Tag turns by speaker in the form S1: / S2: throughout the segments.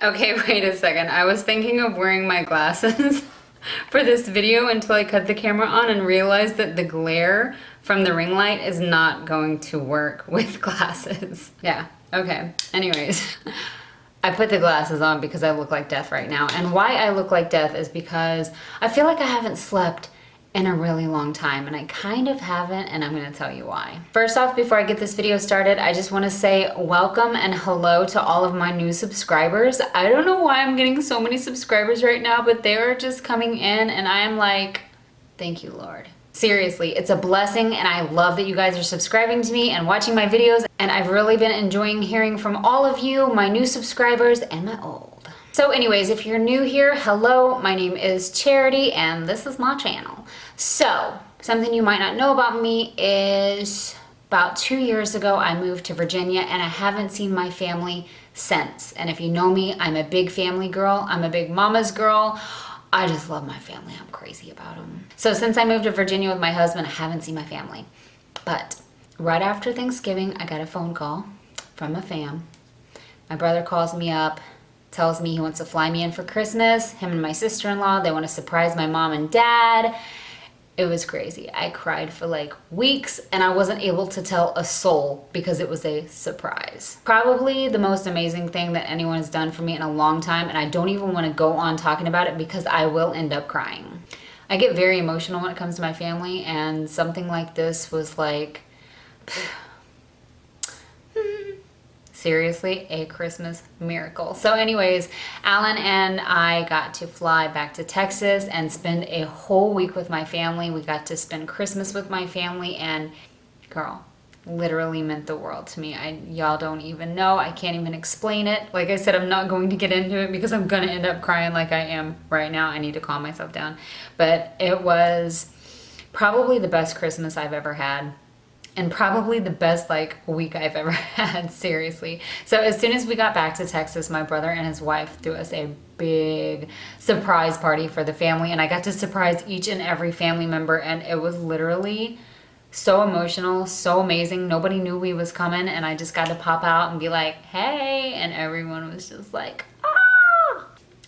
S1: Okay, wait a second. I was thinking of wearing my glasses for this video until I cut the camera on and realized that the glare from the ring light is not going to work with glasses. Yeah, okay. Anyways, I put the glasses on because I look like death right now. And why I look like death is because I feel like I haven't slept in a really long time, and I kind of haven't, and I'm gonna tell you why. First off, before I get this video started, I just wanna say welcome and hello to all of my new subscribers. I don't know why I'm getting so many subscribers right now, but they are just coming in and I am like, thank you, Lord. Seriously, it's a blessing, and I love that you guys are subscribing to me and watching my videos, and I've really been enjoying hearing from all of you, my new subscribers and my old. So anyways, if you're new here, hello, my name is Charity and this is my channel. So, something you might not know about me is about 2 years ago, I moved to Virginia and I haven't seen my family since. And if you know me, I'm a big family girl. I'm a big mama's girl. I just love my family. I'm crazy about them. So since I moved to Virginia with my husband, I haven't seen my family. But right after Thanksgiving, I got a phone call from a fam. My brother calls me up, tells me he wants to fly me in for Christmas. Him and my sister-in-law, they want to surprise my mom and dad. It was crazy. I cried for like weeks and I wasn't able to tell a soul because it was a surprise. Probably the most amazing thing that anyone has done for me in a long time, and I don't even want to go on talking about it because I will end up crying. I get very emotional when it comes to my family, and something like this was like, seriously, a Christmas miracle. So anyways, Alan and I got to fly back to Texas and spend a whole week with my family. We got to spend Christmas with my family, and girl, literally meant the world to me. Y'all don't even know. I can't even explain it. Like I said, I'm not going to get into it because I'm gonna end up crying like I am right now. I need to calm myself down. But it was probably the best Christmas I've ever had. And probably the best like week I've ever had, seriously. So as soon as we got back to Texas, my brother and his wife threw us a big surprise party for the family, and I got to surprise each and every family member, and it was literally so emotional, so amazing. Nobody knew we was coming, and I just got to pop out and be like, hey, and everyone was just like, ah!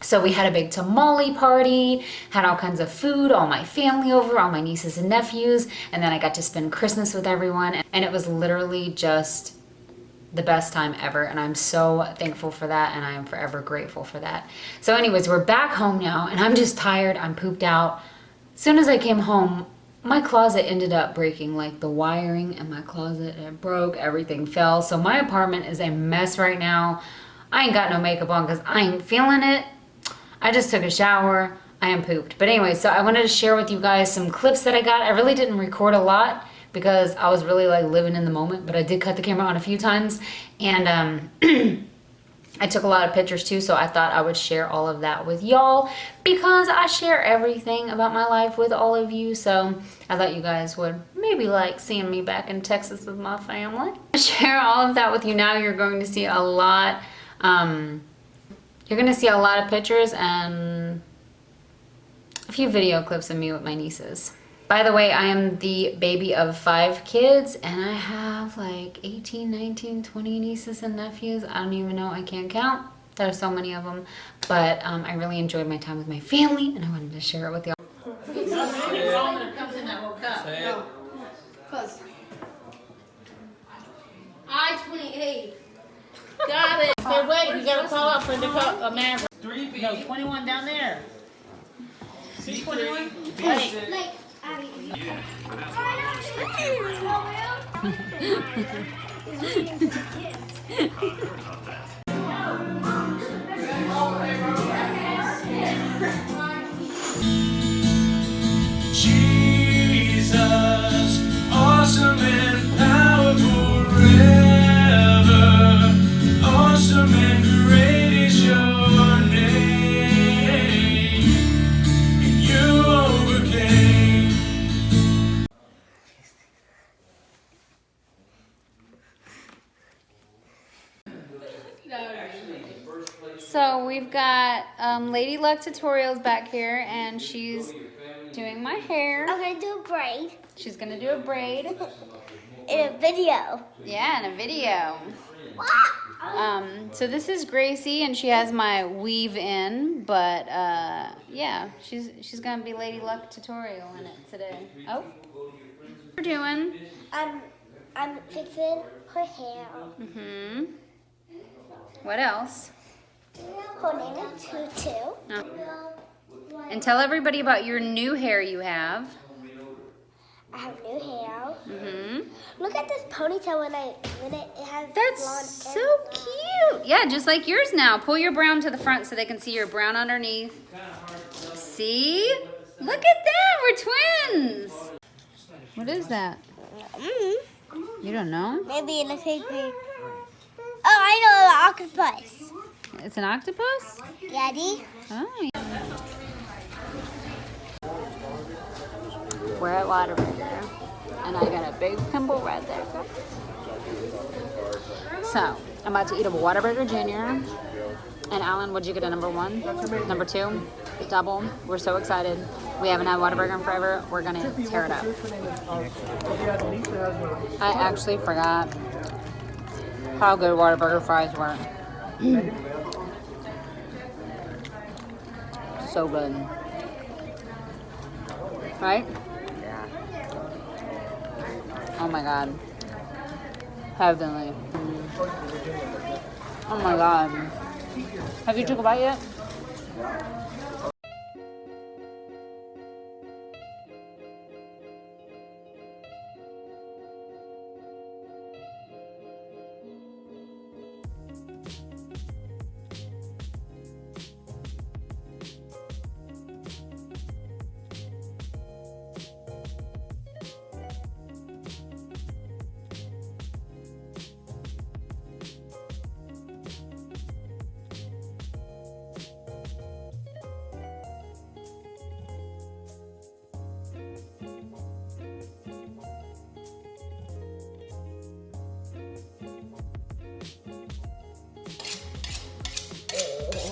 S1: So we had a big tamale party, had all kinds of food, all my family over, all my nieces and nephews, and then I got to spend Christmas with everyone, and it was literally just the best time ever, and I'm so thankful for that, and I am forever grateful for that. So anyways, we're back home now, and I'm just tired, I'm pooped out. As soon as I came home, my closet ended up breaking, like the wiring in my closet, it broke, everything fell. So my apartment is a mess right now. I ain't got no makeup on because I ain't feeling it. I just took a shower. I am pooped. But anyway, so I wanted to share with you guys some clips that I got. I really didn't record a lot because I was really like living in the moment, but I did cut the camera on a few times, and I took a lot of pictures too, so I thought I would share all of that with y'all because I share everything about my life with all of you. So I thought you guys would maybe like seeing me back in Texas with my family. I share all of that with you now. You're going to see a lot. You're gonna see a lot of pictures and a few video clips of me with my nieces. By the way, I am the baby of 5 kids, and I have like 18, 19, 20 nieces and nephews. I don't even know, I can't count. There are so many of them, but I really enjoyed my time with my family, and I wanted to share it with y'all.
S2: I-28. Got it. Hey, wait, you gotta call up for the man.
S3: 3B.
S2: No, 21 down there.
S3: C
S2: 21?
S3: Wait.
S2: Like,
S3: Jesus, awesome and powerful forever. Awesome and great is your name. And you overcame.
S1: So we've got Lady Luck Tutorials back here, and she's doing my hair.
S4: I'm gonna do a braid
S1: She's gonna do a braid.
S4: in a video.
S1: Yeah, in a video.
S4: What?
S1: So this is Gracie, and she has my weave in, but yeah, she's gonna be Lady Luck tutorial in it today. Oh, what we're doing?
S4: I'm fixing her hair.
S1: What else?
S4: Her name is Tutu.
S1: Oh. And tell everybody about your new hair you have.
S4: I have new hair. Look at this ponytail when it has
S1: That's
S4: blonde
S1: so
S4: hair.
S1: cute. Yeah, just like yours now. Pull your brown to the front so they can see your brown underneath. See? Look at that. We're twins. What is that? You don't know?
S4: Maybe it looks like me. Oh, I know, an octopus.
S1: It's an octopus?
S4: Daddy?
S1: Oh, yeah. We're at Whataburger, and I got a big pimple right there. So, I'm about to eat a Whataburger Junior. And Alan, what'd you get, a number 1? Number 2? Double. We're so excited. We haven't had Whataburger in forever. We're gonna tear it up. I actually forgot how good Whataburger fries were. So good. Right? Oh my god. Heavenly. Oh my god. Have you took a bite yet?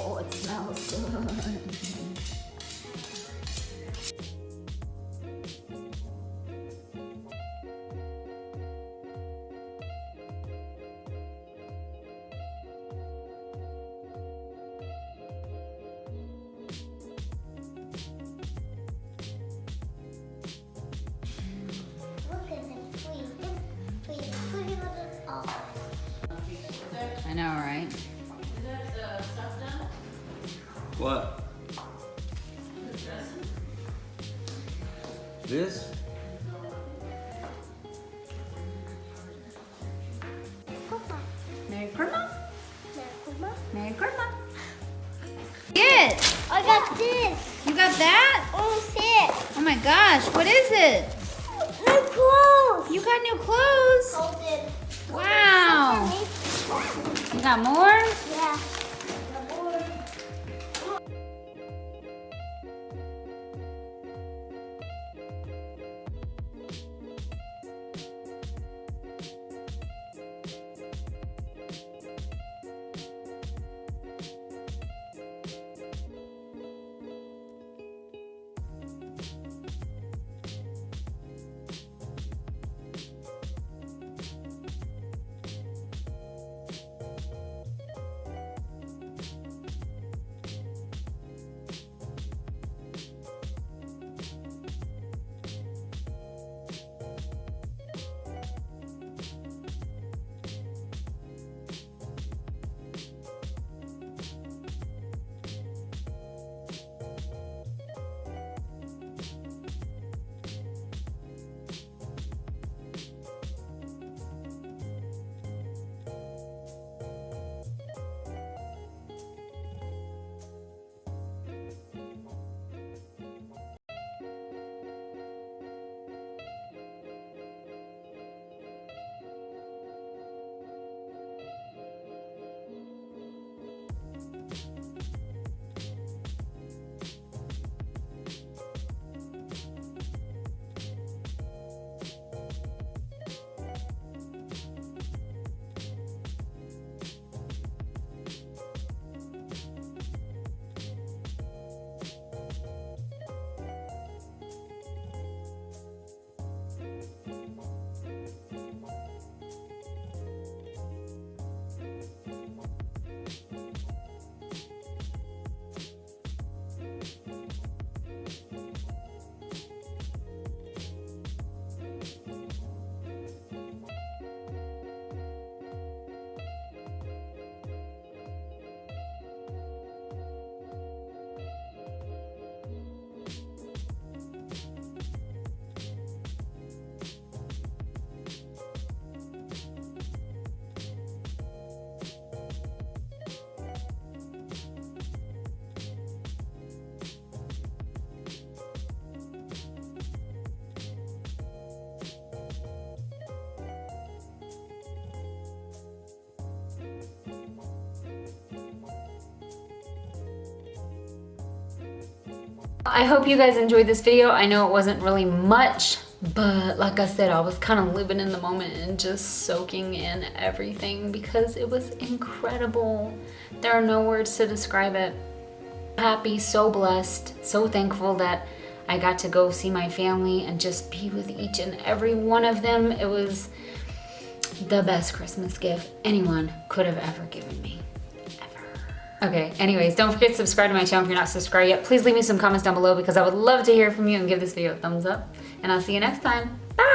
S1: Oh, it smells good.
S4: Look at this pretty little
S1: I know, right?
S5: What? This?
S1: Merry Christmas.
S4: Mama.
S1: Merry Christmas. Get.
S4: I got this.
S1: You got that?
S4: Oh, shit.
S1: Oh my gosh, what is it?
S4: New clothes.
S1: You got new clothes?
S4: Folded.
S1: Wow. You got more?
S4: Yeah.
S1: I hope you guys enjoyed this video. I know it wasn't really much, but like I said, I was kind of living in the moment and just soaking in everything because it was incredible. There are no words to describe it. Happy, so blessed, so thankful that I got to go see my family and just be with each and every one of them. It was the best Christmas gift anyone could have ever given me. Okay, anyways, don't forget to subscribe to my channel if you're not subscribed yet. Please leave me some comments down below because I would love to hear from you and give this video a thumbs up. And I'll see you next time. Bye!